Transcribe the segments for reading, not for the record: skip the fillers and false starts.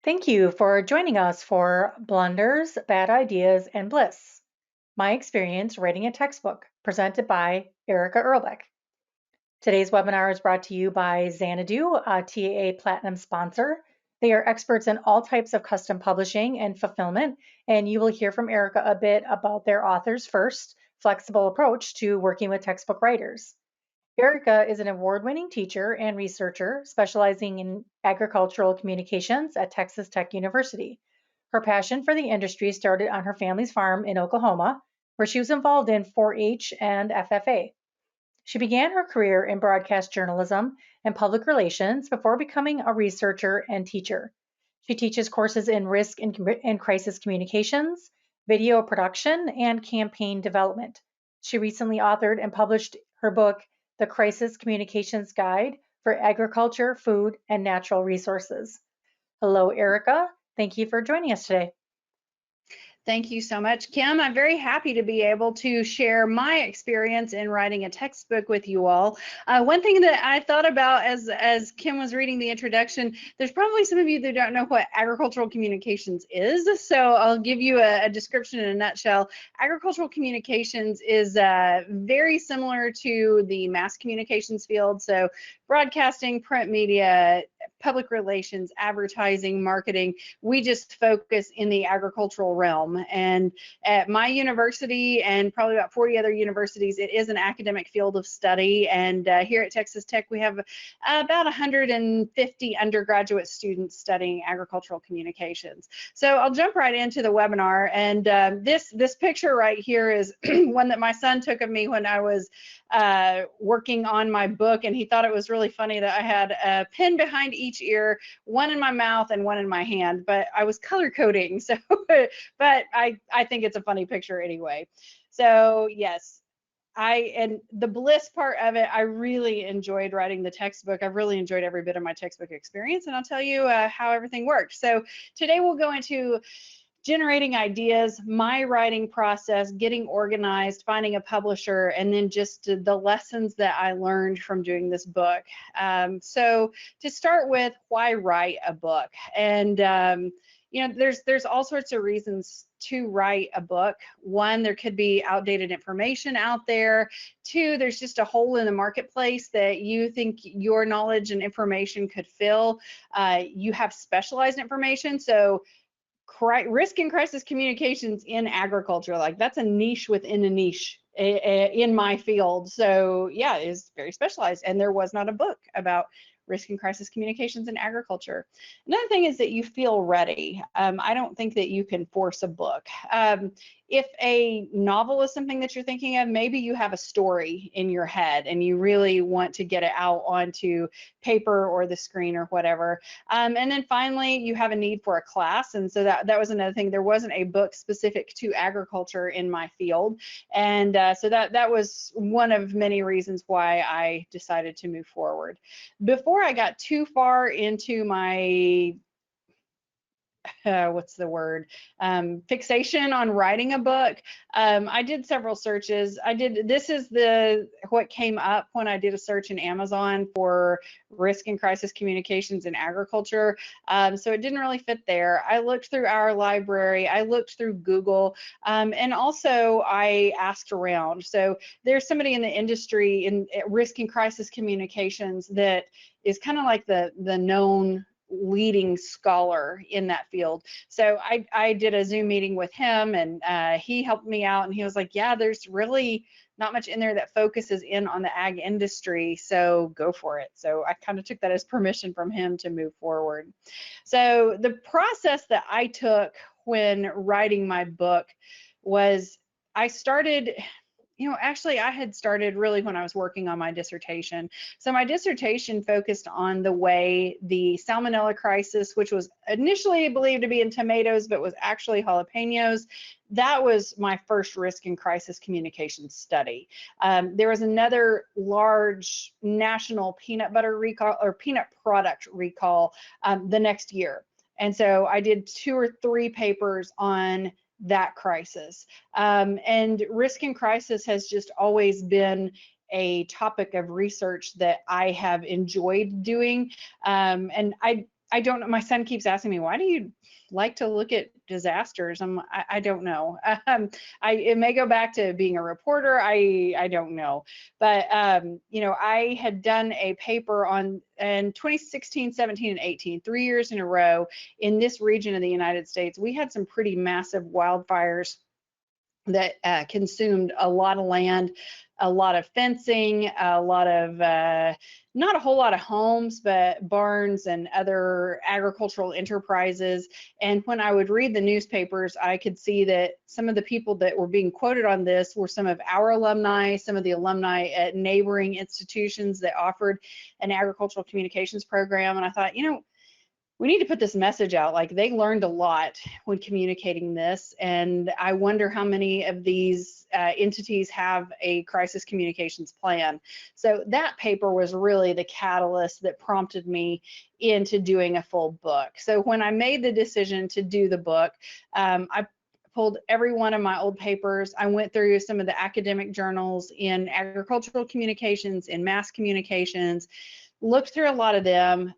Thank you for joining us for Blunders, Bad Ideas, and Bliss. My experience writing a textbook, presented by Erica Ehrlich. Today's webinar is brought to you by Xanadu, a TAA Platinum sponsor. They are experts in all types of custom publishing and fulfillment, and you will hear from Erica a bit about their authors first, flexible approach to working with textbook writers. Erica is an award-winning teacher and researcher specializing in agricultural communications at Texas Tech University. Her passion for the industry started on her family's farm in Oklahoma, where she was involved in 4-H and FFA. She began her career in broadcast journalism and public relations before becoming a researcher and teacher. She teaches courses in risk and crisis communications, video production, and campaign development. She recently authored and published her book, The Crisis Communications Guide for Agriculture, Food, and Natural Resources. Hello, Erica. Thank you for joining us today. Thank you so much, Kim. I'm very happy to be able to share my experience in writing a textbook with you all. One thing that I thought about as Kim was reading the introduction, there's probably some of you that don't know what agricultural communications is, so I'll give you a description in a nutshell. Agricultural communications is very similar to the mass communications field, so broadcasting, print media, public relations, advertising, marketing. We just focus in the agricultural realm. And at my university and probably about 40 other universities, it is an academic field of study. And here at Texas Tech, we have about 150 undergraduate students studying agricultural communications. So I'll jump right into the webinar. And this picture right here is one that my son took of me when I was working on my book, and he thought it was really funny that I had a pin behind each ear, one in my mouth and one in my hand, but I was color coding, so but I think it's a funny picture anyway. So yes, and the Bliss part of it, I really enjoyed writing the textbook. I've really enjoyed every bit of my textbook experience, and I'll tell you how everything worked. So today we'll go into generating ideas, my writing process, getting organized, finding a publisher, and then just the lessons that I learned from doing this book. So to start with, why write a book? And you know, there's all sorts of reasons to write a book. One, there could be outdated information out there. Two, there's just a hole in the marketplace that you think your knowledge and information could fill. You have specialized information, so risk and crisis communications in agriculture, like that's a niche within a niche in my field. So yeah, it is very specialized, and there was not a book about risk and crisis communications in agriculture. Another thing is that you feel ready. I don't think that you can force a book. If a novel is something that you're thinking of, maybe you have a story in your head and you really want to get it out onto paper or the screen or whatever. And then finally, you have a need for a class. And so that was another thing. There wasn't a book specific to agriculture in my field. And so that was one of many reasons why I decided to move forward. Before I got too far into my what's the word, fixation on writing a book, I did several searches. This is what came up when I did a search in Amazon for risk and crisis communications in agriculture. So it didn't really fit there. I looked through our library, I looked through Google, and also I asked around. So there's somebody in the industry in risk and crisis communications that is kind of like the known leading scholar in that field. So I did a Zoom meeting with him, and he helped me out, and he was like, yeah, there's really not much in there that focuses in on the ag industry, so go for it. So I kind of took that as permission from him to move forward. So the process that I took when writing my book was I started, actually I had started really when I was working on my dissertation. So my dissertation focused on the way the salmonella crisis, which was initially believed to be in tomatoes, but was actually jalapenos. That was my first risk and crisis communication study. There was another large national peanut butter recall or peanut product recall the next year. And so I did 2 or 3 papers on that crisis. And risk and crisis has just always been a topic of research that I have enjoyed doing. And I don't know. My son keeps asking me, why do you like to look at disasters? I don't know. It may go back to being a reporter. I don't know. But, I had done a paper in 2016, 17, and 18, 3 years in a row in this region of the United States. We had some pretty massive wildfires that consumed a lot of land, a lot of fencing, a lot of, not a whole lot of homes, but barns and other agricultural enterprises. And when I would read the newspapers, I could see that some of the people that were being quoted on this were some of our alumni, some of the alumni at neighboring institutions that offered an agricultural communications program. And I thought, we need to put this message out. Like, they learned a lot when communicating this, and I wonder how many of these entities have a crisis communications plan. So that paper was really the catalyst that prompted me into doing a full book. So when I made the decision to do the book, I pulled every one of my old papers. I went through some of the academic journals in agricultural communications, in mass communications, looked through a lot of them.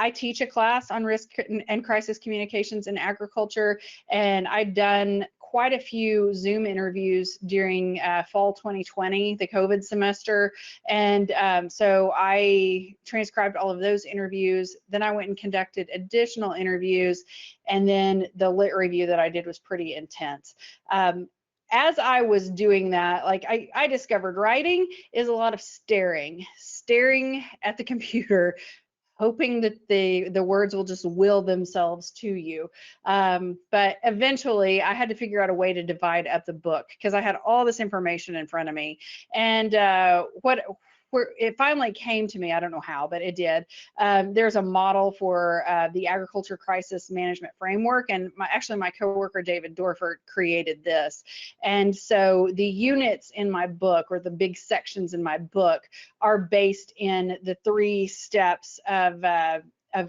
I teach a class on risk and crisis communications in agriculture, and I've done quite a few Zoom interviews during fall 2020, the COVID semester. And so I transcribed all of those interviews. Then I went and conducted additional interviews. And then the lit review that I did was pretty intense. As I was doing that, like I discovered writing is a lot of staring at the computer, hoping that the words will just will themselves to you. But eventually I had to figure out a way to divide up the book because I had all this information in front of me. And where it finally came to me, I don't know how, but it did. There's a model for the agriculture crisis management framework, and my coworker David Dorfert created this. And so the units in my book, or the big sections in my book, are based in the 3 steps of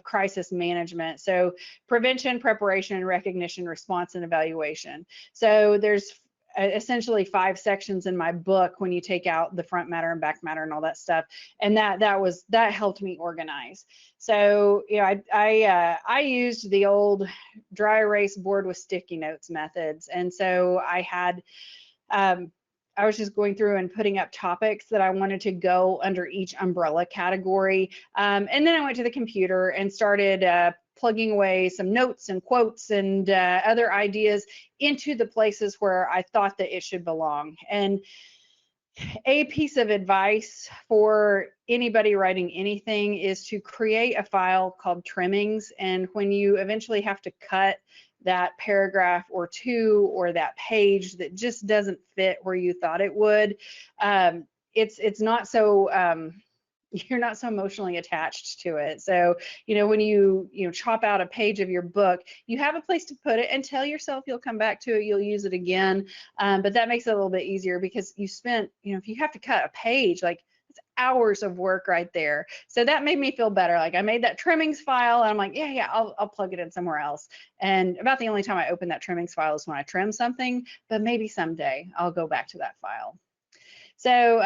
crisis management. So prevention, preparation, recognition, response, and evaluation. So there's essentially 5 sections in my book when you take out the front matter and back matter and all that stuff, and that helped me organize. So I used the old dry erase board with sticky notes methods, and so I was just going through and putting up topics that I wanted to go under each umbrella category, and then I went to the computer and started plugging away some notes and quotes and other ideas into the places where I thought that it should belong. And a piece of advice for anybody writing anything is to create a file called trimmings. And when you eventually have to cut that paragraph or 2 or that page that just doesn't fit where you thought it would, it's not so you're not so emotionally attached to it. So, when you chop out a page of your book, you have a place to put it and tell yourself you'll come back to it, you'll use it again. But that makes it a little bit easier because you spent, if you have to cut a page, like, it's hours of work right there. So that made me feel better. Like, I made that trimmings file and I'm like, yeah, I'll plug it in somewhere else. And about the only time I open that trimmings file is when I trim something, but maybe someday I'll go back to that file. So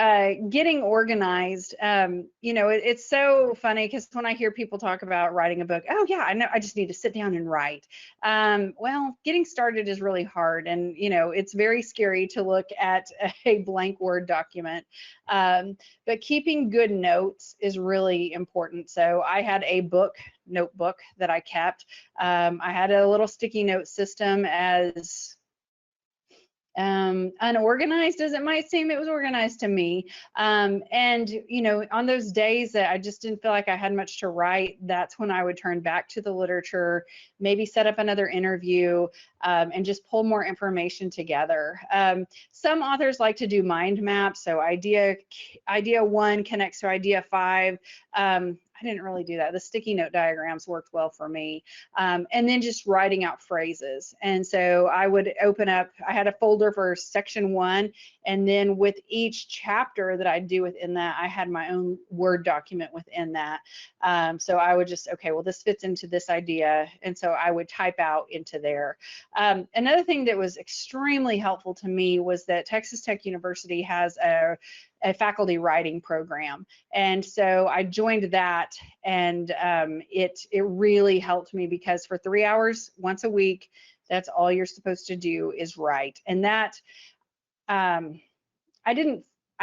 getting organized, it's so funny because when I hear people talk about writing a book, oh yeah, I know, I just need to sit down and write. Well, getting started is really hard, and it's very scary to look at a blank Word document. But keeping good notes is really important. So I had a notebook that I kept. I had a little sticky note system. As unorganized as it might seem, it was organized to me. And on those days that I just didn't feel like I had much to write, that's when I would turn back to the literature, maybe set up another interview, and just pull more information together. Some authors like to do mind maps, so idea 1 connects to idea 5. I didn't really do that. The sticky note diagrams worked well for me. And then just writing out phrases. And so I would open up, I had a folder for section 1, and then with each chapter that I do within that, I had my own Word document within that. So I would just, okay, well, this fits into this idea. And so I would type out into there. Another thing that was extremely helpful to me was that Texas Tech University has a faculty writing program. And so I joined that, and it really helped me, because for 3 hours once a week, that's all you're supposed to do is write. And that I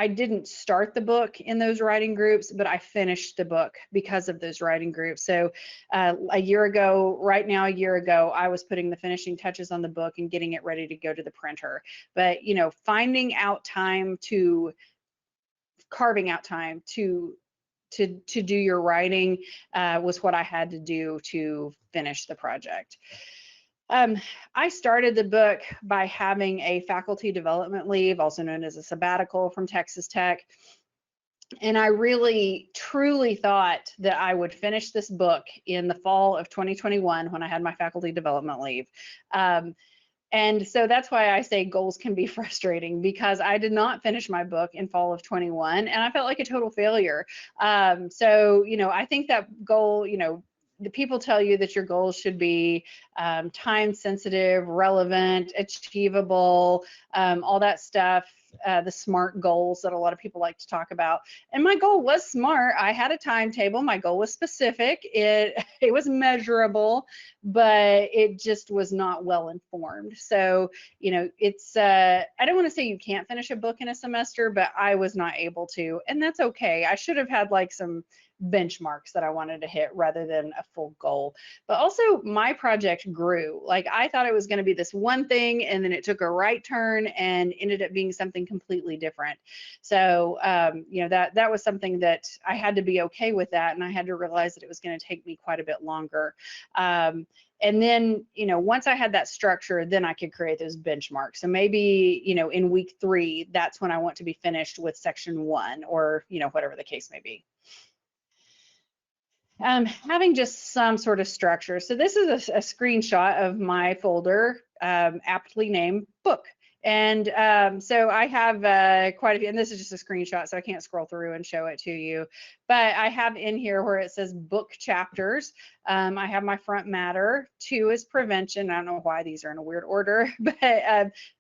didn't start the book in those writing groups, but I finished the book because of those writing groups. So a year ago, I was putting the finishing touches on the book and getting it ready to go to the printer. But, you know, carving out time to do your writing was what I had to do to finish the project. I started the book by having a faculty development leave, also known as a sabbatical, from Texas Tech. And I really, truly thought that I would finish this book in the fall of 2021 when I had my faculty development leave. And so that's why I say goals can be frustrating, because I did not finish my book in fall of 21, and I felt like a total failure. So, you know, I think that goal, you know, the people tell you that your goals should be time sensitive, relevant, achievable, all that stuff, the SMART goals that a lot of people like to talk about. And my goal was SMART. I had a timetable. My goal was specific. It was measurable, but it just was not well informed. So, you know, it's, I don't want to say you can't finish a book in a semester, but I was not able to, and that's okay. I should have had like some benchmarks that I wanted to hit rather than a full goal. But also my project grew. Like, I thought it was going to be this one thing, and then it took a right turn and ended up being something completely different. So you know, that was something that I had to be okay with that, and I had to realize that it was going to take me quite a bit longer. And then, you know, once I had that structure, then I could create those benchmarks. So maybe, you know, in week 3, that's when I want to be finished with section 1, or, you know, whatever the case may be. Having just some sort of structure. So this is a screenshot of my folder, aptly named book. And so I have quite a few, and this is just a screenshot, so I can't scroll through and show it to you. But I have in here where it says book chapters. I have my front matter. 2 is prevention. I don't know why these are in a weird order, but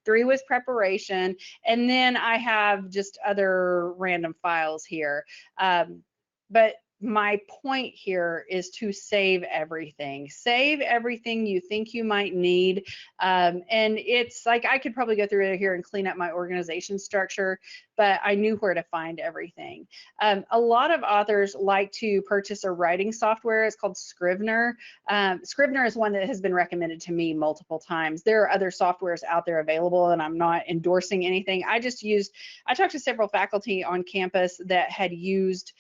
3 was preparation. And then I have just other random files here. But my point here is to save everything. Save everything you think you might need. And it's like, I could probably go through here and clean up my organization structure, but I knew where to find everything. A lot of authors like to purchase a writing software. It's called Scrivener. Scrivener is one that has been recommended to me multiple times. There are other softwares out there available, and I'm not endorsing anything. I talked to several faculty on campus that had used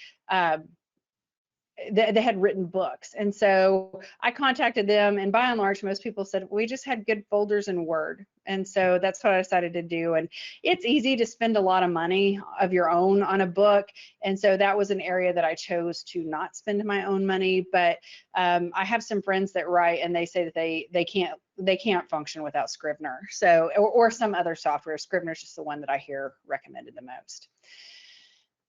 they had written books. And so I contacted them, and by and large, most people said, we just had good folders in Word. And so that's what I decided to do. And it's easy to spend a lot of money of your own on a book. And so that was an area that I chose to not spend my own money. But I have some friends that write, and they say that they can't function without Scrivener. So, or some other software. Scrivener is just the one that I hear recommended the most.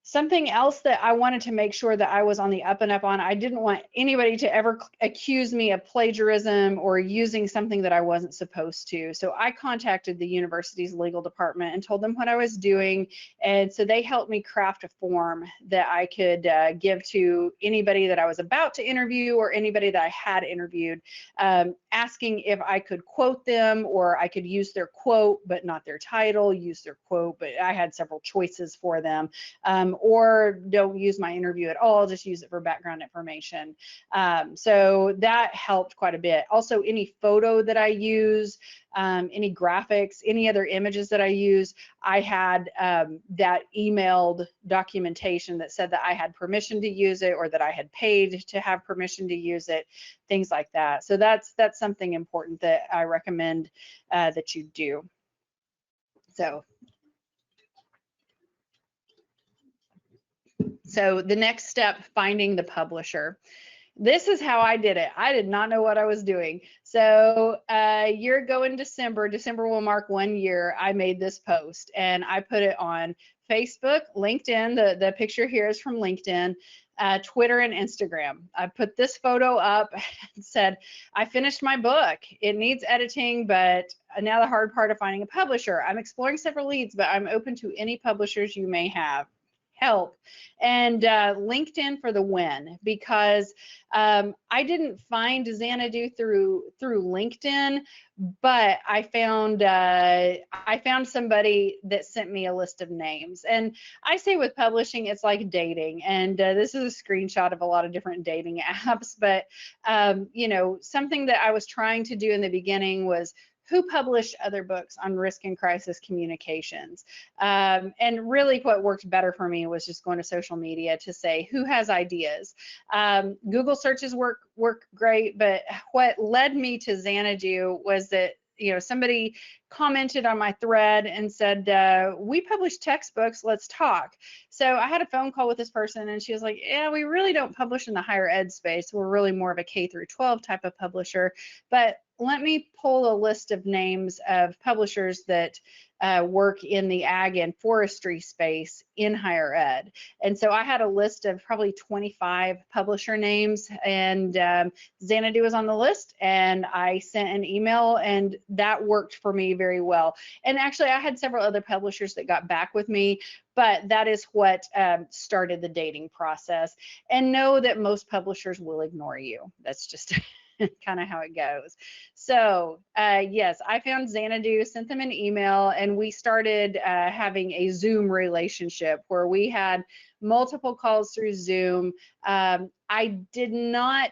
Something else that I wanted to make sure that I was on the up and up on, I didn't want anybody to ever accuse me of plagiarism or using something that I wasn't supposed to. So I contacted the university's legal department and told them what I was doing. And so they helped me craft a form that I could give to anybody that I was about to interview or anybody that I had interviewed, asking if I could quote them, or I could use their quote, but not their title, use their quote, but I had several choices for them. Or don't use my interview at all, just use it for background information. So that helped quite a bit. Also, any photo that I use, any graphics, any other images that I use, I had that emailed documentation that said that I had permission to use it, or that I had paid to have permission to use it, things like that. So that's something important that I recommend that you do. So the next step, finding the publisher. This is how I did it. I did not know what I was doing. So a year ago in December will mark 1 year, I made this post, and I put it on Facebook, LinkedIn. The picture here is from LinkedIn, Twitter, and Instagram. I put this photo up and said, I finished my book. It needs editing, but now the hard part of finding a publisher. I'm exploring several leads, but I'm open to any publishers you may have. help. And LinkedIn for the win, because I didn't find Xanadu through LinkedIn, but I found somebody that sent me a list of names. And I say with publishing, it's like dating, and this is a screenshot of a lot of different dating apps. But you know, something that I was trying to do in the beginning was who published other books on risk and crisis communications. And really what worked better for me was just going to social media to say who has ideas. Google searches work great, but what led me to Xanadu was that, you know, somebody commented on my thread and said, we publish textbooks, let's talk. So I had a phone call with this person, and she was like, yeah, we really don't publish in the higher ed space. We're really more of a K through 12 type of publisher, but let me pull a list of names of publishers that work in the ag and forestry space in higher ed. And so I had a list of probably 25 publisher names, and Xanadu was on the list, and I sent an email, and that worked for me very well. And actually I had several other publishers that got back with me, but that is what started the dating process. And know that most publishers will ignore you. That's just kind of how it goes. So yes, I found Xanadu, sent them an email, and we started having a Zoom relationship where we had multiple calls through Zoom. I did not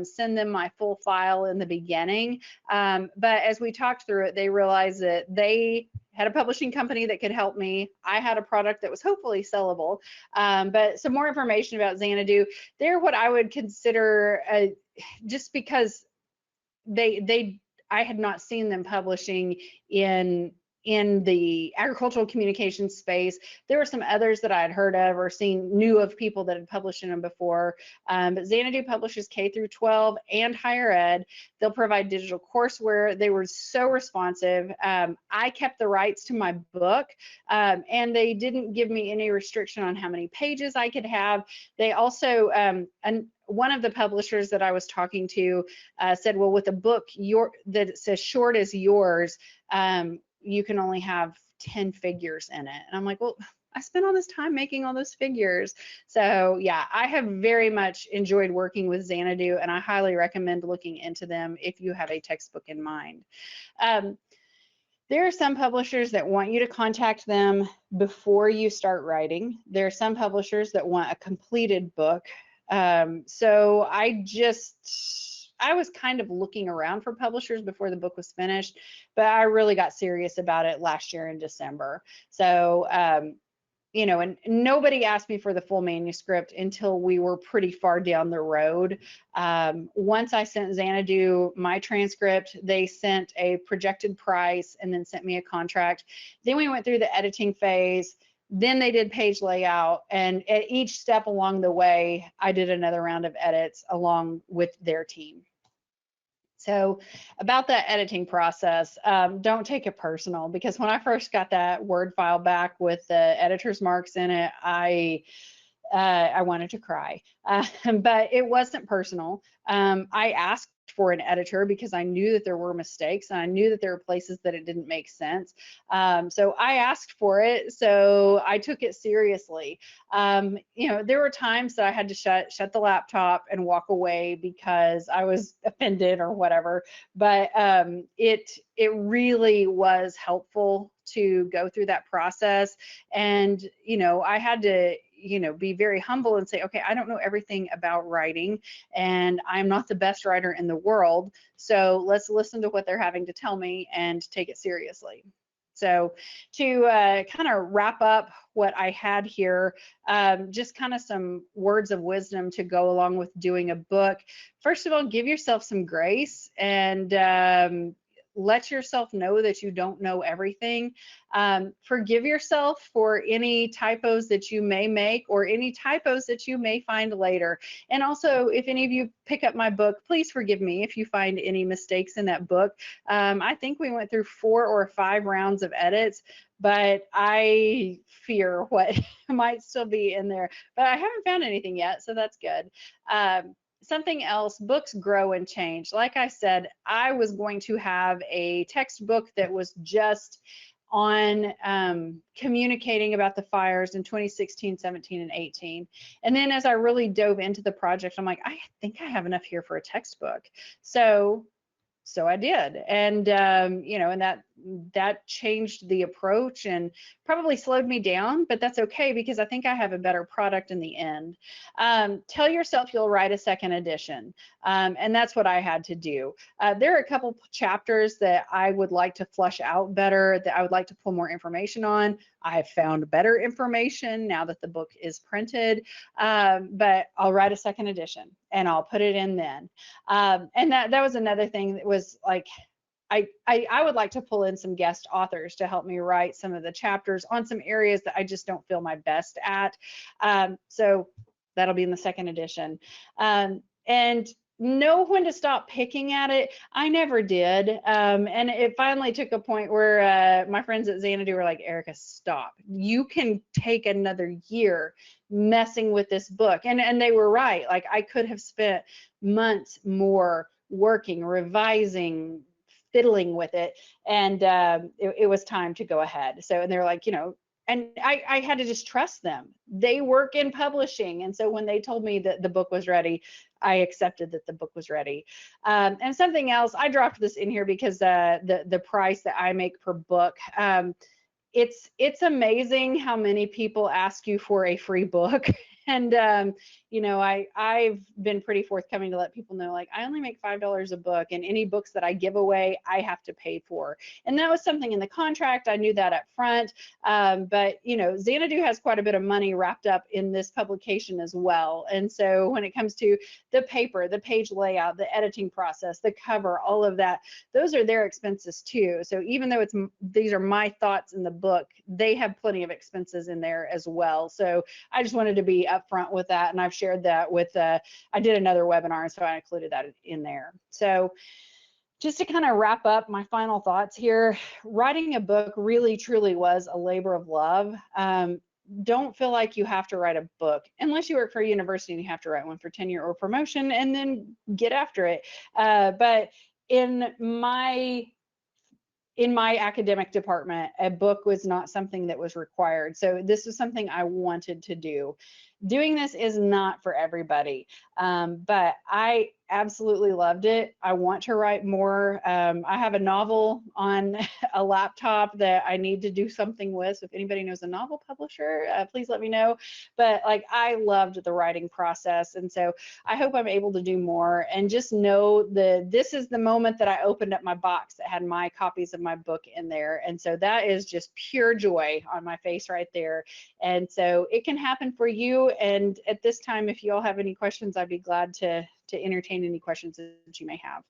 send them my full file in the beginning, but as we talked through it, they realized that they had a publishing company that could help me. I had a product that was hopefully sellable. But some more information about Xanadu. They're what I would consider just because I had not seen them publishing in the agricultural communication space. There were some others that I had heard of or knew of people that had published in them before. But Xanadu publishes K through 12 and higher ed. They'll provide digital courseware. They were so responsive. I kept the rights to my book, and they didn't give me any restriction on how many pages I could have. They also, and one of the publishers that I was talking to said, well, with a book that says short as yours, you can only have 10 figures in it. And I'm like, well, I spent all this time making all those figures. So yeah, I have very much enjoyed working with Xanadu, and I highly recommend looking into them if you have a textbook in mind. There are some publishers that want you to contact them before you start writing. There are some publishers that want a completed book. So I was kind of looking around for publishers before the book was finished, but I really got serious about it last year in December. So, you know, and nobody asked me for the full manuscript until we were pretty far down the road. Once I sent Xanadu my transcript, they sent a projected price and then sent me a contract. Then we went through the editing phase. Then they did page layout, and at each step along the way, I did another round of edits along with their team. So about that editing process, don't take it personal, because when I first got that Word file back with the editor's marks in it, I wanted to cry, but it wasn't personal. I asked for an editor because I knew that there were mistakes, and I knew that there were places that it didn't make sense. So I asked for it, so I took it seriously. You know, there were times that I had to shut the laptop and walk away because I was offended or whatever, but it really was helpful to go through that process. And you know, I had to, you know, be very humble and say, okay, I don't know everything about writing, and I'm not the best writer in the world, so let's listen to what they're having to tell me and take it seriously. So to kind of wrap up what I had here, just kind of some words of wisdom to go along with doing a book. First of all, give yourself some grace, and let yourself know that you don't know everything. Forgive yourself for any typos that you may make or any typos that you may find later. And also, if any of you pick up my book, please forgive me if you find any mistakes in that book. I think we went through 4 or 5 rounds of edits, but I fear what might still be in there. But I haven't found anything yet, so that's good. Something else, books grow and change. Like I said, I was going to have a textbook that was just on communicating about the fires in 2016, 17, and 18. And then as I really dove into the project, I'm like, I think I have enough here for a textbook. So I did, and you know, and that changed the approach and probably slowed me down, but that's okay because I think I have a better product in the end. Tell yourself you'll write a second edition, and that's what I had to do. There are a couple chapters that I would like to flush out better, that I would like to pull more information on. I have found better information now that the book is printed, but I'll write a second edition and I'll put it in then. And that was another thing that was like, I would like to pull in some guest authors to help me write some of the chapters on some areas that I just don't feel my best at. So that'll be in the second edition. And know when to stop picking at it. I never did. And it finally took a point where my friends at Xanadu were like, Erica, stop. You can take another year messing with this book. And they were right. Like, I could have spent months more working, revising, fiddling with it, and it was time to go ahead. So, and they're like, you know, and I had to just trust them. They work in publishing, and so when they told me that the book was ready, I accepted that the book was ready. And something else, I dropped this in here because the price that I make per book. It's amazing how many people ask you for a free book. And you know, I've been pretty forthcoming to let people know, like, I only make $5 a book, and any books that I give away, I have to pay for. And that was something in the contract. I knew that up front. But you know, Xanadu has quite a bit of money wrapped up in this publication as well. And so when it comes to the paper, the page layout, the editing process, the cover, all of that, those are their expenses too. So even though these are my thoughts in the book, they have plenty of expenses in there as well. So I just wanted to be upfront with that, and I've shared that with I did another webinar, so I included that in there. So just to kind of wrap up my final thoughts here, writing a book really truly was a labor of love. Don't feel like you have to write a book unless you work for a university and you have to write one for tenure or promotion, and then get after it. But in my academic department, a book was not something that was required. So this was something I wanted to do. Doing this is not for everybody, but I absolutely loved it. I want to write more. I have a novel on a laptop that I need to do something with. So if anybody knows a novel publisher, please let me know. But like, I loved the writing process. And so I hope I'm able to do more, and just know that this is the moment that I opened up my box that had my copies of my book in there. And so that is just pure joy on my face right there. And so it can happen for you. And at this time, if you all have any questions, I'd be glad to entertain any questions that you may have.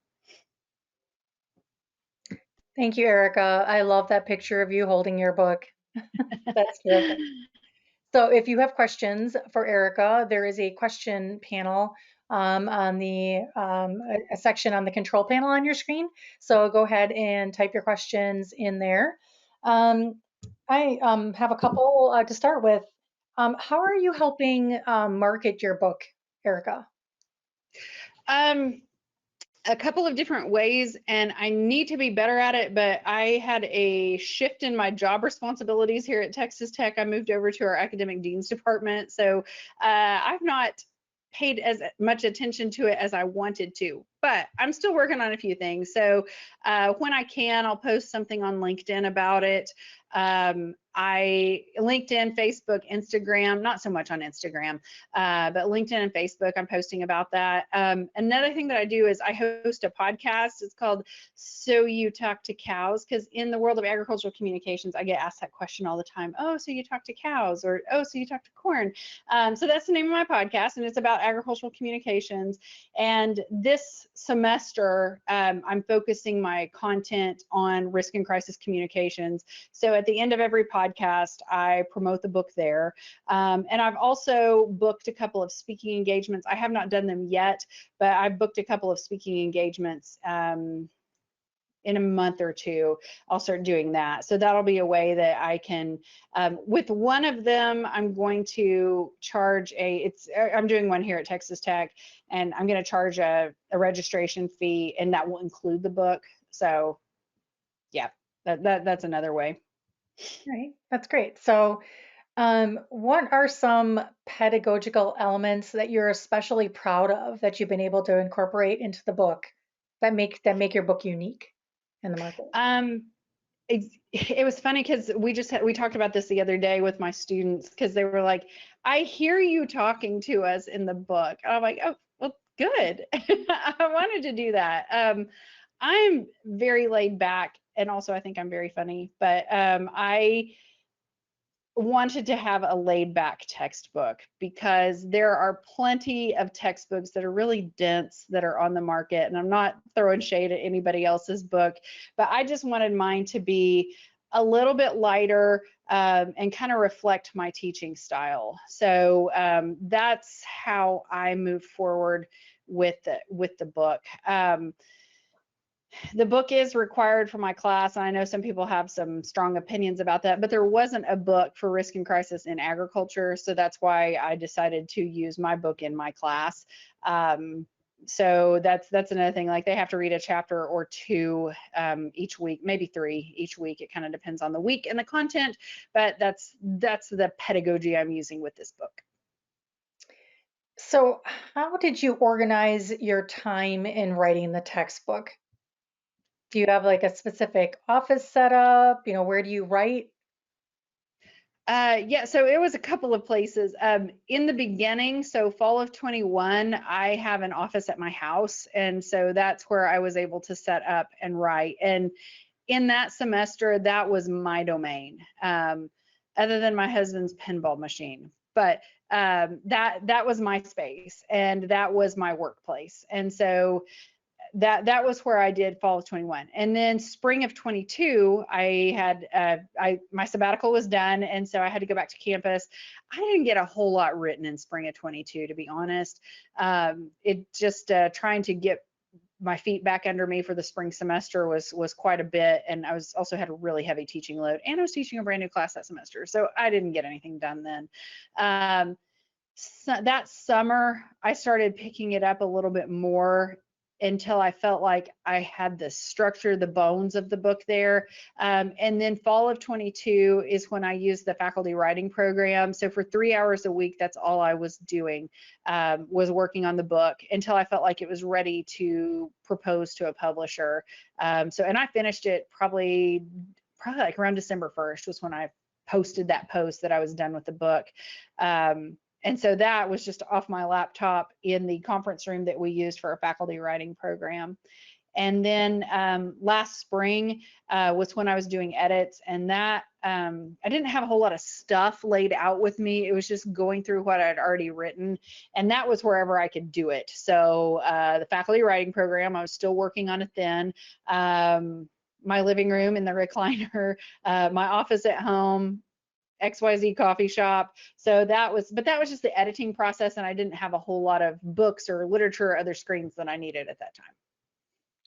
Thank you, Erica. I love that picture of you holding your book. That's terrific. So if you have questions for Erica, there is a question panel on the a section on the control panel on your screen. So go ahead and type your questions in there. I have a couple to start with. How are you helping market your book, Erica? A couple of different ways, and I need to be better at it, but I had a shift in my job responsibilities here at Texas Tech. I moved over to our academic dean's department, so I've not paid as much attention to it as I wanted to, but I'm still working on a few things. So when I can, I'll post something on LinkedIn about it. LinkedIn, Facebook, Instagram, not so much on Instagram, but LinkedIn and Facebook, I'm posting about that. Another thing that I do is I host a podcast. It's called So You Talk to Cows, because in the world of agricultural communications, I get asked that question all the time. Oh, so you talk to cows, or oh, so you talk to corn. So that's the name of my podcast, and it's about agricultural communications. And this semester, I'm focusing my content on risk and crisis communications. So at the end of every podcast, I promote the book there. And I've also booked a couple of speaking engagements. I have not done them yet, but I've booked a couple of speaking engagements in a month or two. I'll start doing that. So that'll be a way that I can, with one of them, I'm going to charge I'm doing one here at Texas Tech, and I'm going to charge a registration fee, and that will include the book. So yeah, that's another way. Right. That's great. So, what are some pedagogical elements that you're especially proud of that you've been able to incorporate into the book that make your book unique in the market? Um, it was funny because we talked about this the other day with my students because they were like, I hear you talking to us in the book. And I'm like, oh, well, good. I wanted to do that. I'm very laid back, and also I think I'm very funny, but I wanted to have a laid back textbook because there are plenty of textbooks that are really dense that are on the market, and I'm not throwing shade at anybody else's book, but I just wanted mine to be a little bit lighter, and kind of reflect my teaching style. So that's how I moved forward with the book. The book is required for my class. I know some people have some strong opinions about that, but there wasn't a book for risk and crisis in agriculture, so that's why I decided to use my book in my class. So that's another thing. Like, they have to read a chapter or two each week, maybe 3 each week. It kind of depends on the week and the content, but that's the pedagogy I'm using with this book. So, how did you organize your time in writing the textbook? Do you have like a specific office setup? Where do you write? Yeah, so it was a couple of places. In the beginning, so fall of 21, I have an office at my house, and so that's where I was able to set up and write. And in that semester, that was my domain, other than my husband's pinball machine. But that was my space, and that was my workplace. And so that was where I did fall of 21. And then spring of 22, I had my sabbatical was done, and so I had to go back to campus. I didn't get a whole lot written in spring of 22, to be honest. It just trying to get my feet back under me for the spring semester was quite a bit, and I was also had a really heavy teaching load, and I was teaching a brand new class that semester, so I didn't get anything done then. So that summer, I started picking it up a little bit more until I felt like I had the structure, the bones of the book there. And then fall of 22 is when I used the faculty writing program. So for 3 hours a week, that's all I was doing, was working on the book until I felt like it was ready to propose to a publisher. And I finished it probably like around December 1st was when I posted that post that I was done with the book. And so that was just off my laptop in the conference room that we used for a faculty writing program. And then last spring was when I was doing edits, and that I didn't have a whole lot of stuff laid out with me. It was just going through what I'd already written, and that was wherever I could do it. So the faculty writing program, I was still working on it then. My living room in the recliner, my office at home, XYZ coffee shop. So that was just the editing process, and I didn't have a whole lot of books or literature or other screens that I needed at that time.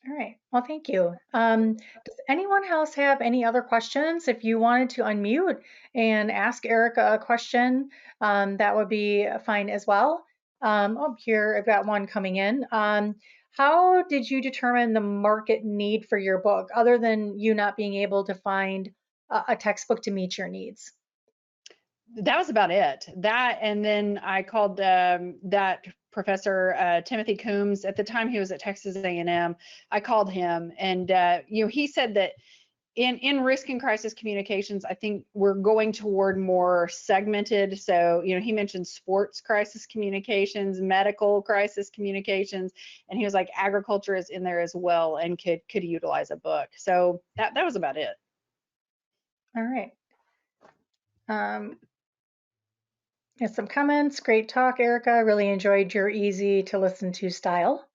All right. Well, thank you. Does anyone else have any other questions? If you wanted to unmute and ask Erica a question, that would be fine as well. Here, I've got one coming in. How did you determine the market need for your book, other than you not being able to find a textbook to meet your needs? That was about it. That, and then I called that professor Timothy Coombs. At the time, he was at Texas A&M. I called him, and he said that in risk and crisis communications, I think we're going toward more segmented. So, he mentioned sports crisis communications, medical crisis communications, and he was like, agriculture is in there as well and could utilize a book. So that was about it. All right. Um, Here's some comments. Great talk, Erica. Really enjoyed your easy to listen to style.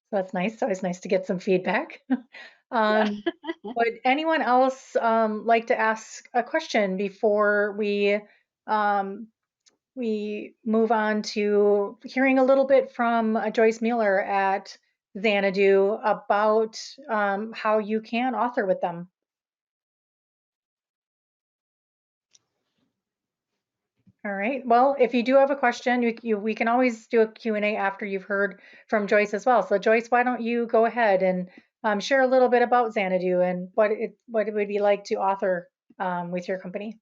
So that's nice. Always nice to get some feedback. Yeah. um, would anyone else like to ask a question before um, we move on to hearing a little bit from Joyce Mueller at Xanadu about how you can author with them? All right. Well, if you do have a question, we can always do a Q&A after you've heard from Joyce as well. So Joyce, why don't you go ahead and share a little bit about Xanadu and what it would be like to author with your company?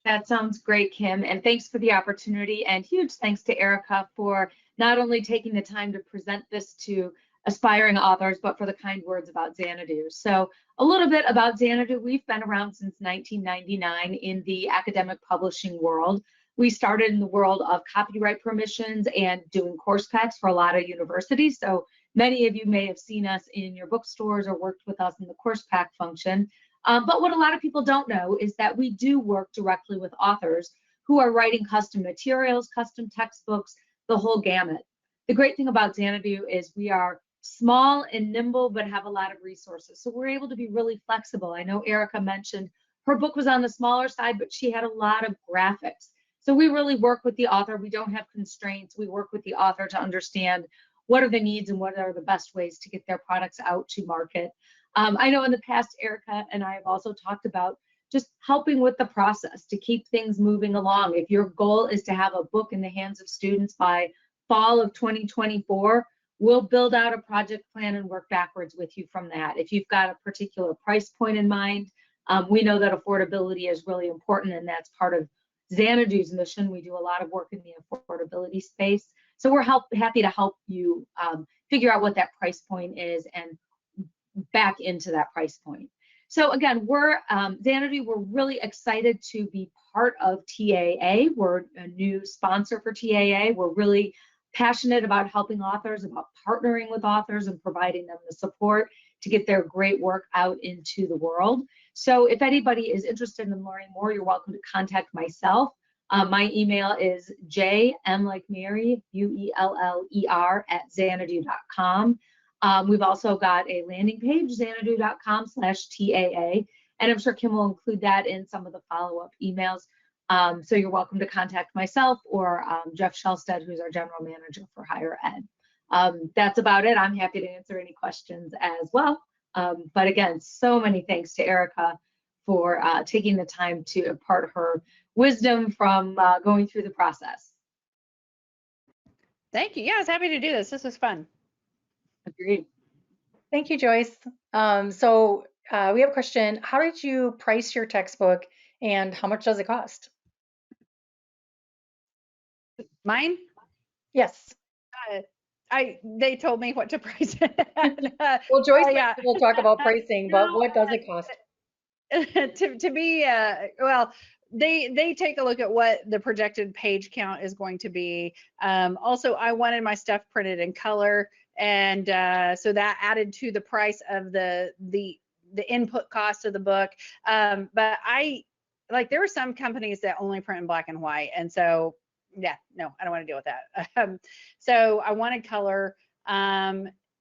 That sounds great, Kim. And thanks for the opportunity. And huge thanks to Erica for not only taking the time to present this to aspiring authors, but for the kind words about Xanadu. So a little bit about Xanadu. We've been around since 1999 in the academic publishing world. We started in the world of copyright permissions and doing course packs for a lot of universities. So many of you may have seen us in your bookstores or worked with us in the course pack function. But what a lot of people don't know is that we do work directly with authors who are writing custom materials, custom textbooks, the whole gamut. The great thing about Xanadu is we are small and nimble, but have a lot of resources. So we're able to be really flexible. I know Erica mentioned her book was on the smaller side, but she had a lot of graphics. So we really work with the author. We don't have constraints. We work with the author to understand what are the needs and what are the best ways to get their products out to market. I know in the past, Erica and I have also talked about just helping with the process to keep things moving along. If your goal is to have a book in the hands of students by fall of 2024, we'll build out a project plan and work backwards with you from that. If you've got a particular price point in mind, we know that affordability is really important, and that's part of Xanadu's mission. We do a lot of work in the affordability space. So we're happy to help you figure out what that price point is and back into that price point. So again, we're Xanadu, we're really excited to be part of TAA. We're a new sponsor for TAA. We're really passionate about helping authors, about partnering with authors and providing them the support to get their great work out into the world. So if anybody is interested in learning more, you're welcome to contact myself. My email is jm like Mary, UELLER @xanadu.com. We've also got a landing page, xanadu.com/TAA, and I'm sure Kim will include that in some of the follow-up emails. So you're welcome to contact myself or Jeff Shellstead, who's our general manager for higher ed. That's about it. I'm happy to answer any questions as well. But again, so many thanks to Erica for taking the time to impart her wisdom from going through the process. Thank you. Yeah, I was happy to do this. This was fun. Agreed. Thank you, Joyce. So we have a question. How did you price your textbook and how much does it cost? Mine? Yes. They told me what to price it. Well, Joyce yeah. will talk about pricing, but what does it cost? to be well, they take a look at what the projected page count is going to be. Also, I wanted my stuff printed in color, and so that added to the price of the input cost of the book. But there were some companies that only print in black and white, and so yeah, no, I don't want to deal with that. So I wanted color.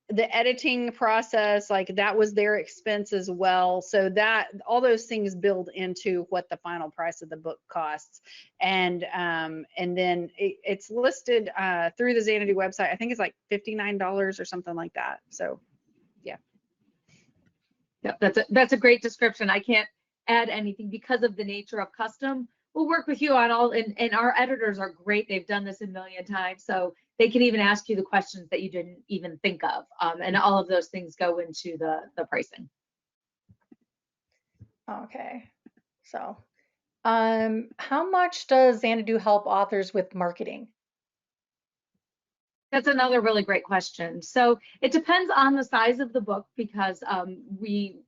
The editing process, that was their expense as well. So that all those things build into what the final price of the book costs. And then it's listed through the Xanadu website. I think it's like $59 or something like that. So yeah. Yeah, that's a great description. I can't add anything because of the nature of custom. We'll work with you on all, and our editors are great. They've done this a million times. So they can even ask you the questions that you didn't even think of. And all of those things go into the pricing. Okay. So how much does Xanadu help authors with marketing? That's another really great question. So it depends on the size of the book because we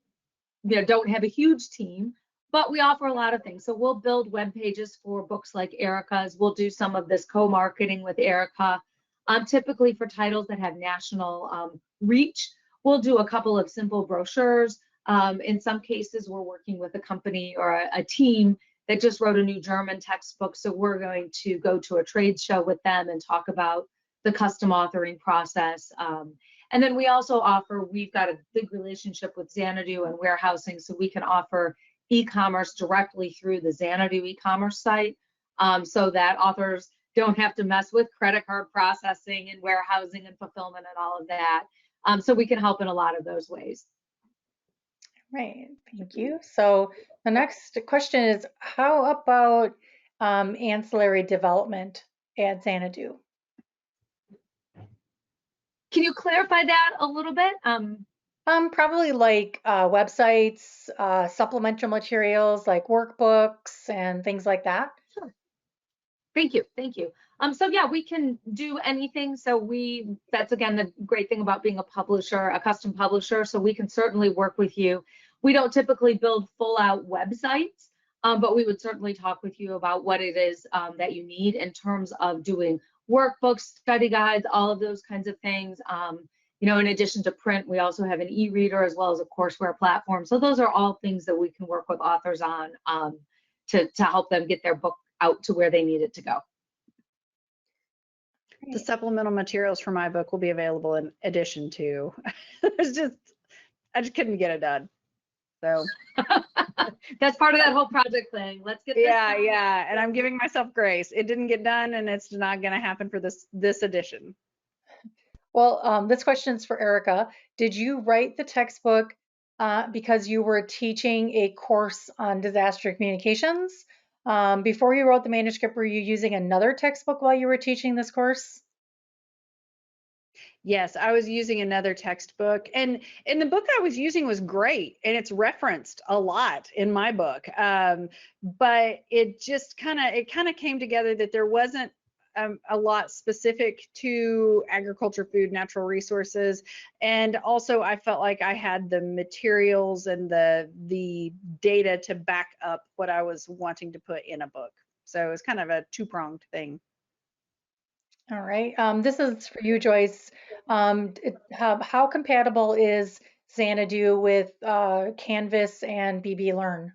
don't have a huge team, but we offer a lot of things. So we'll build web pages for books like Erica's. We'll do some of this co-marketing with Erica. Typically for titles that have national reach, we'll do a couple of simple brochures. In some cases, we're working with a company or a team that just wrote a new German textbook. So we're going to go to a trade show with them and talk about the custom authoring process. And then we also offer, we've got a big relationship with Xanadu and warehousing, so we can offer e-commerce directly through the Xanadu e-commerce site, so that authors don't have to mess with credit card processing and warehousing and fulfillment and all of that. So we can help in a lot of those ways. Right, thank you. So the next question is, how about ancillary development at Xanadu? Can you clarify that a little bit? Probably like websites, supplemental materials like workbooks and things like that. Sure. Thank you. Thank you. So yeah, we can do anything. So that's again the great thing about being a publisher, a custom publisher. So we can certainly work with you. We don't typically build full out websites, but we would certainly talk with you about what it is that you need in terms of doing workbooks, study guides, all of those kinds of things. In addition to print, we also have an e-reader as well as a courseware platform. So those are all things that we can work with authors on to help them get their book out to where they need it to go. The supplemental materials for my book will be available in addition to. I just couldn't get it done. So that's part of that whole project thing. Let's get this done. Yeah. And I'm giving myself grace. It didn't get done, and it's not going to happen for this edition. Well, this question is for Erica. Did you write the textbook because you were teaching a course on disaster communications? Before you wrote the manuscript, were you using another textbook while you were teaching this course? Yes, I was using another textbook, and the book I was using was great, and it's referenced a lot in my book. But it just kind of came together that there wasn't a lot specific to agriculture, food, natural resources, and also I felt like I had the materials and the data to back up what I was wanting to put in a book. So it was kind of a two-pronged thing. All right. This is for you, Joyce. How compatible is Xanadu with Canvas and BB Learn?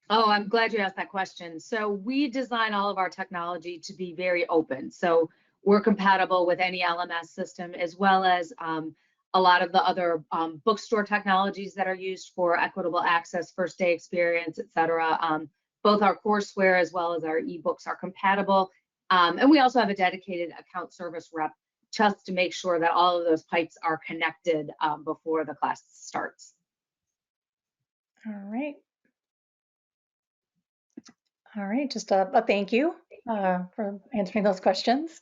Oh, I'm glad you asked that question. So we design all of our technology to be very open. So we're compatible with any LMS system, as well as a lot of the other bookstore technologies that are used for equitable access, first day experience, et cetera. Both our courseware as well as our ebooks are compatible. And we also have a dedicated account service rep just to make sure that all of those pipes are connected before the class starts. All right. All right, just a thank you for answering those questions.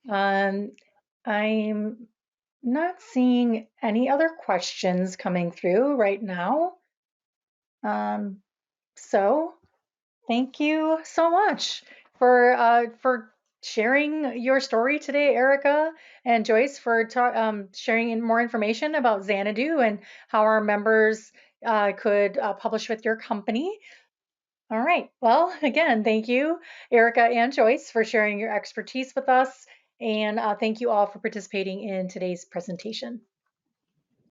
I'm not seeing any other questions coming through right now. So thank you so much for sharing your story today, Erica and Joyce, for sharing more information about Xanadu and how our members could publish with your company. All right. Well, again, thank you, Erica and Joyce, for sharing your expertise with us. And thank you all for participating in today's presentation.